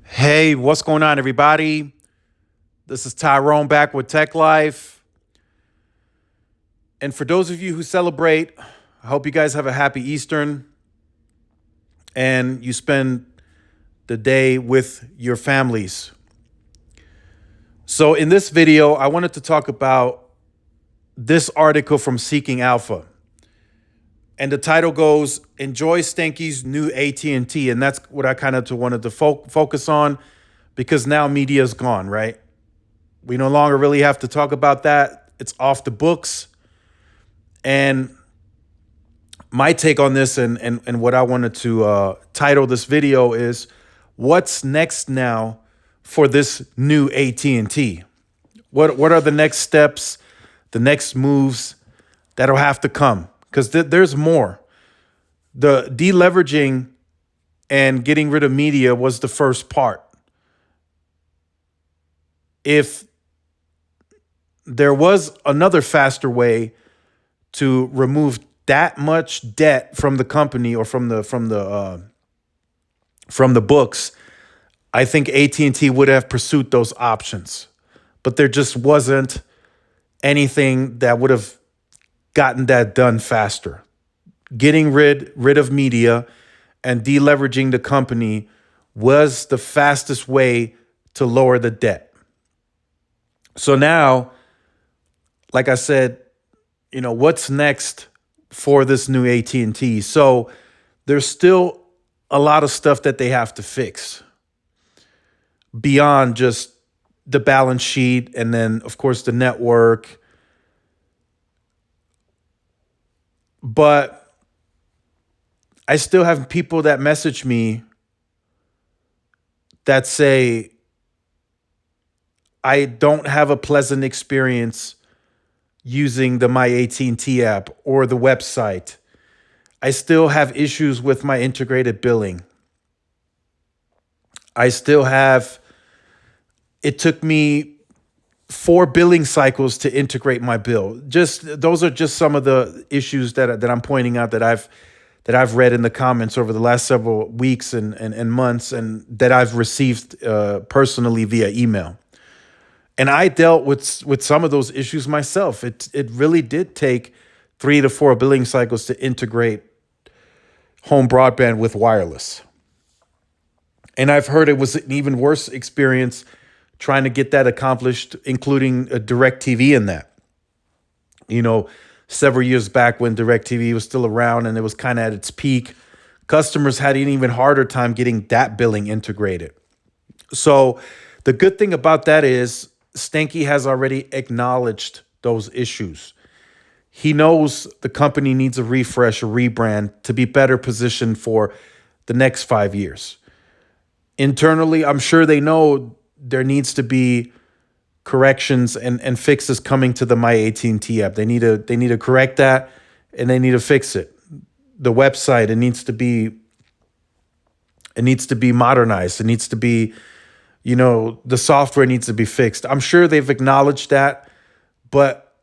Hey, what's going on, everybody? This is Tyrone back with Tech Life. And for those of you who celebrate, I hope you guys have a happy Eastern and you spend the day with your families. So, in this video, I wanted to talk about this article from Seeking Alpha. And the title goes, Enjoy Stanky's new AT&T. And that's what I kind of wanted to focus on because now media's gone, right? We no longer really have to talk about that. It's off the books. And my take on this and what I wanted to title this video is what's next now for this new AT&T? What are the next steps, the next moves that'll have to come? Because there's more. The deleveraging and getting rid of media was the first part. If there was another faster way to remove that much debt from the company or from the books, I think AT&T would have pursued those options. But there just wasn't anything that would have gotten that done faster. Getting rid of media and deleveraging the company was the fastest way to lower the debt. So now, like I said, what's next for this new AT&T? So there's still a lot of stuff that they have to fix beyond just the balance sheet and then, of course, the network. But I still have people that message me that say, I don't have a pleasant experience using the My AT&T app or the website. I still have issues with my integrated billing. It took me 4 billing cycles to integrate my bill. Those are just some of the issues that I'm pointing out that I've read in the comments over the last several weeks and months and that I've received personally via email. And I dealt with some of those issues myself. It really did take 3 to 4 billing cycles to integrate home broadband with wireless. And I've heard it was an even worse experience trying to get that accomplished, including a DirecTV in that. Several years back when DirecTV was still around and it was kind of at its peak, customers had an even harder time getting that billing integrated. So the good thing about that is Stanky has already acknowledged those issues. He knows the company needs a refresh, a rebrand to be better positioned for the next 5 years. Internally, I'm sure they know there needs to be corrections and fixes coming to the My AT&T app. They need to correct that and they need to fix it. The website, it needs to be modernized. It needs to be, the software needs to be fixed. I'm sure they've acknowledged that, but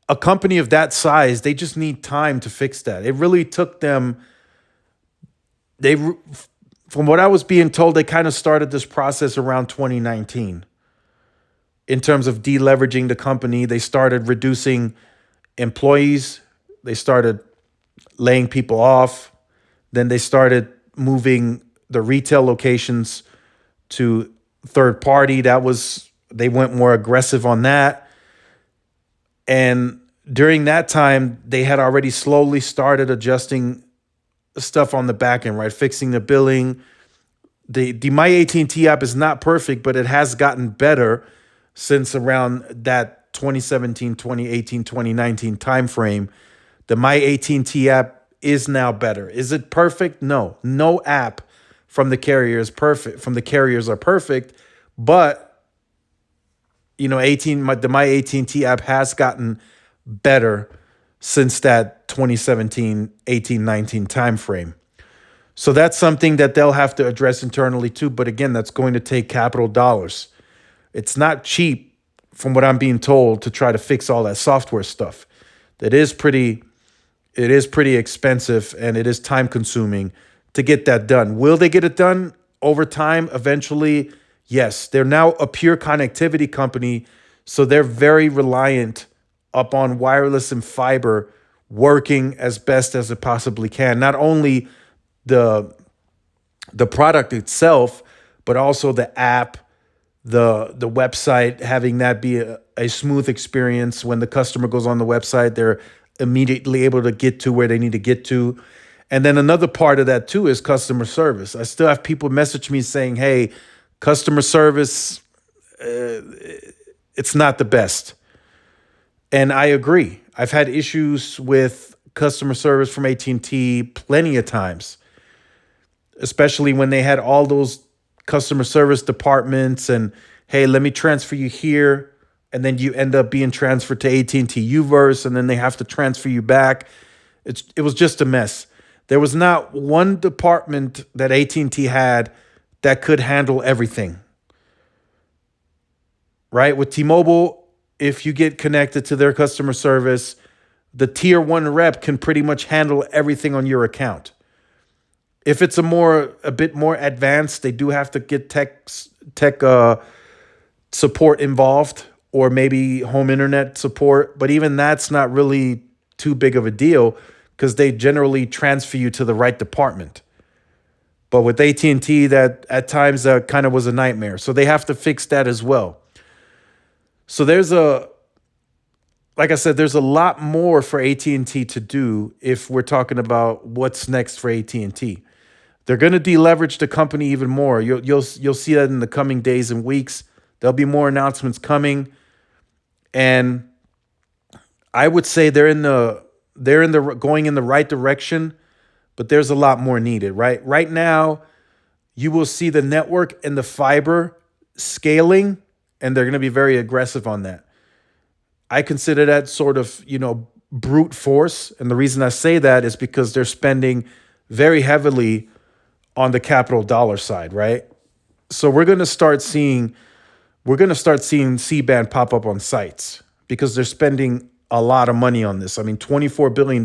a company of that size, they just need time to fix that. It really took them, from what I was being told, they kind of started this process around 2019. In terms of deleveraging the company, they started reducing employees. They started laying people off. Then they started moving the retail locations to third party. They went more aggressive on that. And during that time, they had already slowly started adjusting stuff on the back end, right? Fixing the billing. The My AT&T app is not perfect, but it has gotten better since around that 2017, 2018, 2019 timeframe. The My AT&T app is now better. Is it perfect? No. No app from the carrier is perfect. From the carriers are perfect, but the My AT&T app has gotten better since that 2017, 18, 19 timeframe. So that's something that they'll have to address internally too. But again, that's going to take capital dollars. It's not cheap, from what I'm being told, to try to fix all that software stuff. It is pretty expensive and it is time consuming to get that done. Will they get it done? over time, eventually, yes, they're now a pure connectivity company. So they're very reliant upon wireless and fiber working as best as it possibly can. Not only the the product itself, but also the app, the website, having that be a smooth experience. When the customer goes on the website, they're immediately able to get to where they need to get to. And then another part of that too is customer service. I still have people message me saying, "Hey, customer service, it's not the best." And I agree. I've had issues with customer service from AT&T plenty of times, especially when they had all those customer service departments and, hey, let me transfer you here, and then you end up being transferred to AT&T Uverse, and then they have to transfer you back. It was just a mess. There was not one department that AT&T had that could handle everything. Right? With T-Mobile, if you get connected to their customer service, the tier 1 rep can pretty much handle everything on your account. If it's a bit more advanced, they do have to get tech support involved, or maybe home internet support. But even that's not really too big of a deal because they generally transfer you to the right department. But with AT&T, that at times kind of was a nightmare. So they have to fix that as well. So like I said, there's a lot more for AT&T to do if we're talking about what's next for AT&T. They're going to deleverage the company even more. You'll see that in the coming days and weeks. There'll be more announcements coming, and I would say they're going in the right direction, but there's a lot more needed. Right now, you will see the network and the fiber scaling, and they're going to be very aggressive on that. I consider that sort of, brute force. And the reason I say that is because they're spending very heavily on the capital dollar side, right? So we're going to start seeing C-band pop up on sites because they're spending a lot of money on this. I mean, $24 billion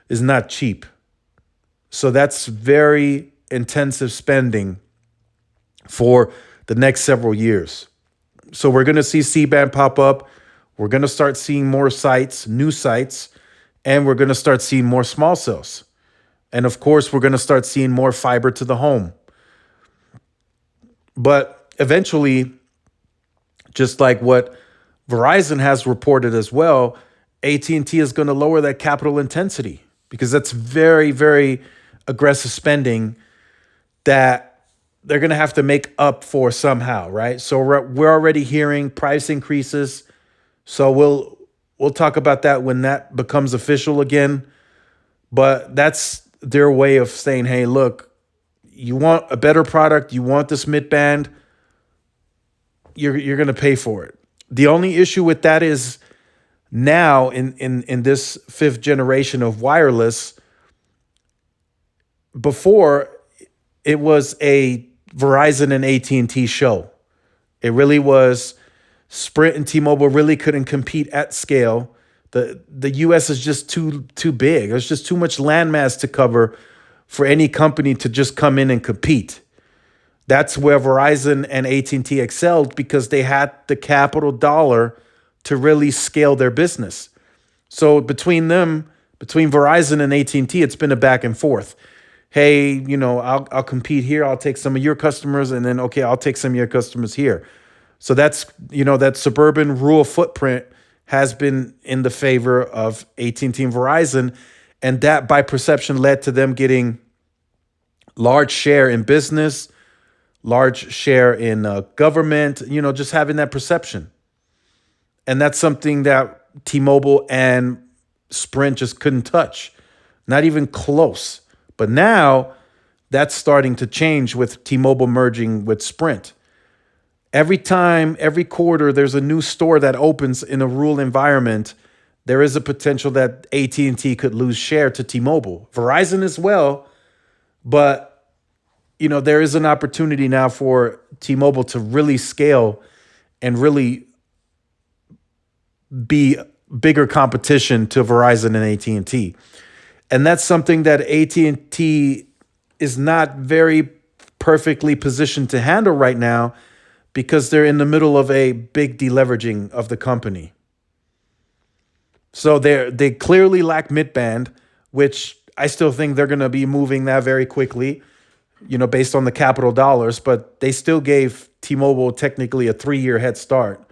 is not cheap. So that's very intensive spending for the next several years. So we're going to see C-band pop up. We're going to start seeing more sites, new sites, and we're going to start seeing more small cells. And of course, we're going to start seeing more fiber to the home. But eventually, just like what Verizon has reported as well, AT&T is going to lower that capital intensity because that's very, very aggressive spending that they're going to have to make up for somehow, right? So we're already hearing price increases. So we'll talk about that when that becomes official again. But that's their way of saying, hey, look, you want a better product, you want this mid-band, you're going to pay for it. The only issue with that is now in this 5th generation of wireless, before it was a Verizon and AT&T show. It really was. Sprint and T-Mobile really couldn't compete at scale. The US is just too big. There's just too much landmass to cover for any company to just come in and compete. That's where Verizon and AT&T excelled because they had the capital dollar to really scale their business. So between Verizon and AT&T, it's been a back and forth. Hey, I'll compete here. I'll take some of your customers, and then, okay, I'll take some of your customers here. So that's, that suburban rural footprint has been in the favor of AT&T and Verizon. And that by perception led to them getting large share in business, large share in government, just having that perception. And that's something that T-Mobile and Sprint just couldn't touch, not even close. But now that's starting to change with T-Mobile merging with Sprint. Every quarter, there's a new store that opens in a rural environment, there is a potential that AT&T could lose share to T-Mobile. Verizon as well, but there is an opportunity now for T-Mobile to really scale and really be bigger competition to Verizon and AT&T. And that's something that AT&T is not very perfectly positioned to handle right now because they're in the middle of a big deleveraging of the company. So they clearly lack mid-band, which I still think they're going to be moving that very quickly, based on the capital dollars, but they still gave T-Mobile technically a 3-year head start,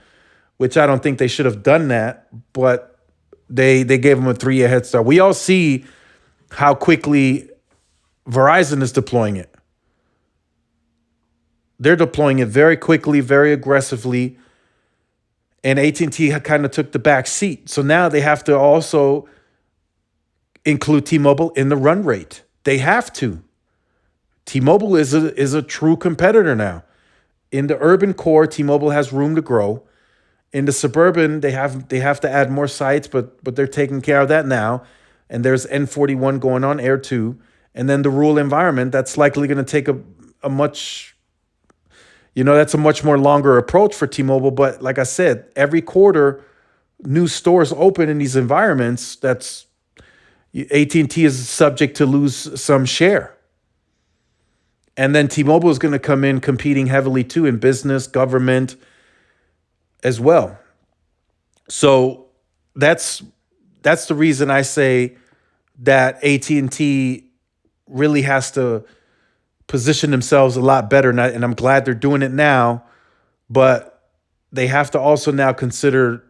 which I don't think they should have done that, but they gave them a 3-year head start. We all see how quickly Verizon is deploying it. They're deploying it very quickly, very aggressively, and AT&T kind of took the back seat. So now they have to also include T-Mobile in the run rate. They have to. T-Mobile is a true competitor now. In the urban core, T-Mobile has room to grow. In the suburban, they have to add more sites, but they're taking care of that now. And there's N41 going on Air 2. And then the rural environment, that's likely going to take a much, that's a much more longer approach for T-Mobile. But like I said, every quarter, new stores open in these environments. That's AT&T is subject to lose some share. And then T-Mobile is going to come in competing heavily too in business, government as well. So that's the reason I say that AT&T really has to position themselves a lot better. And I'm glad they're doing it now, but they have to also now consider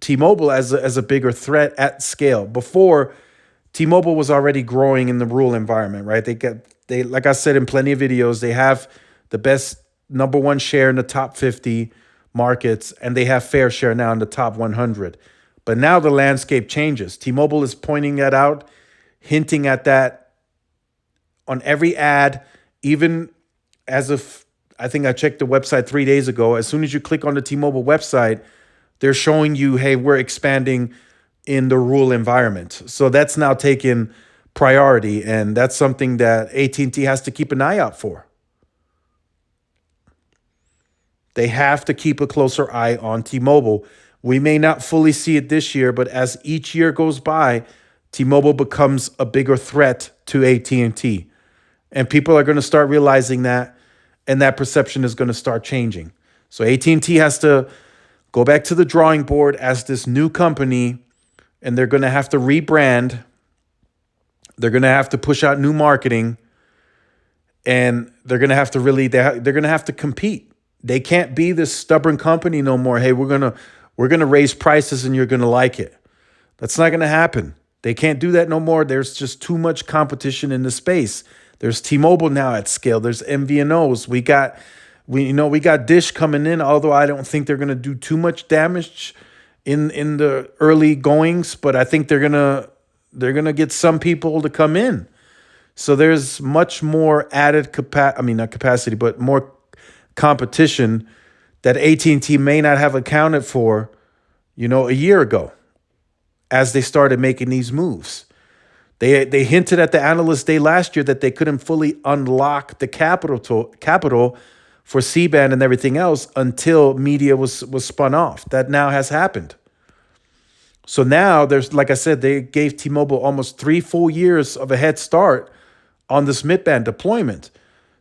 T-Mobile as a bigger threat at scale. Before, T-Mobile was already growing in the rural environment, right? They like I said in plenty of videos, they have the best number one share in the top 50 markets, and they have fair share now in the top 100. But now the landscape changes. T-Mobile is pointing that out, hinting at that on every ad, even as of, I think I checked the website 3 days ago. As soon as you click on the T-Mobile website, they're showing you, hey, we're expanding in the rural environment. So that's now taken priority, and that's something that AT&T has to keep an eye out for. They have to keep a closer eye on T-Mobile. We may not fully see it this year, but as each year goes by, T-Mobile becomes a bigger threat to AT&T. And people are going to start realizing that, and that perception is going to start changing. So AT&T has to go back to the drawing board as this new company, and they're going to have to rebrand. They're going to have to push out new marketing, and they're going to have to they're going to have to compete. They can't be this stubborn company no more. Hey, we're going to raise prices and you're going to like it. That's not going to happen. They can't do that no more. There's just too much competition in the space. There's T-Mobile now at scale. There's MVNOs. We got Dish coming in, although I don't think they're going to do too much damage in the early goings, but I think they're going to get some people to come in. So there's much more added not capacity, but more competition that AT&T may not have accounted for, a year ago as they started making these moves. They hinted at the analyst day last year that they couldn't fully unlock the capital for C-band and everything else until media was spun off. That now has happened. So now there's, like I said, they gave T-Mobile almost 3 full years of a head start on this mid-band deployment.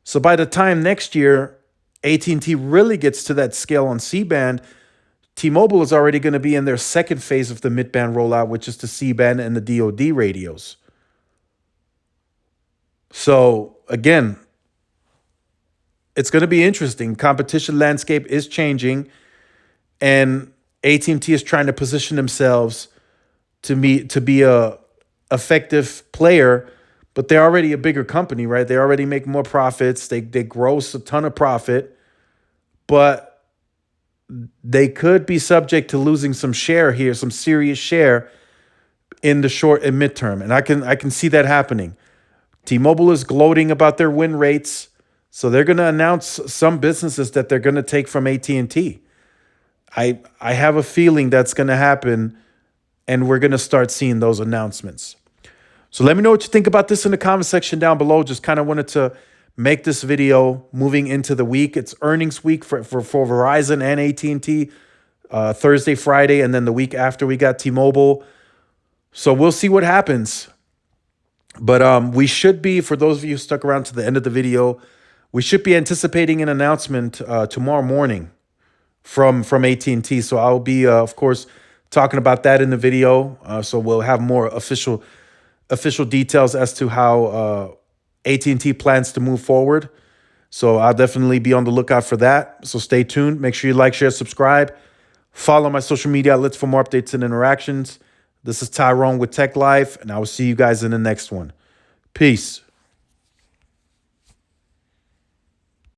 So by the time next year AT&T really gets to that scale on C-band, T-Mobile is already going to be in their second phase of the mid-band rollout, which is the C-band and the DoD radios. So again, it's going to be interesting. Competition landscape is changing, and AT&T is trying to position themselves to be a effective player, but they're already a bigger company, right? They already make more profits. They gross a ton of profit, but they could be subject to losing some share here, some serious share in the short and midterm. And I can see that happening. T-Mobile is gloating about their win rates, so they're going to announce some businesses that they're going to take from AT&T. I have a feeling that's going to happen, and we're going to start seeing those announcements. So let me know what you think about this in the comment section down below. Just kind of wanted to make this video moving into the week. It's earnings week for Verizon and AT&T, Thursday, Friday, and then the week after we got T-Mobile. So we'll see what happens. But we should be, for those of you who stuck around to the end of the video, We should be anticipating an announcement tomorrow morning from AT&T. So I'll be, of course, talking about that in the video. So we'll have more official details as to how AT&T plans to move forward. So I'll definitely be on the lookout for that. So stay tuned. Make sure you like, share, subscribe. Follow my social media outlets for more updates and interactions. This is Tyrone with Tech Life, and I will see you guys in the next one. Peace.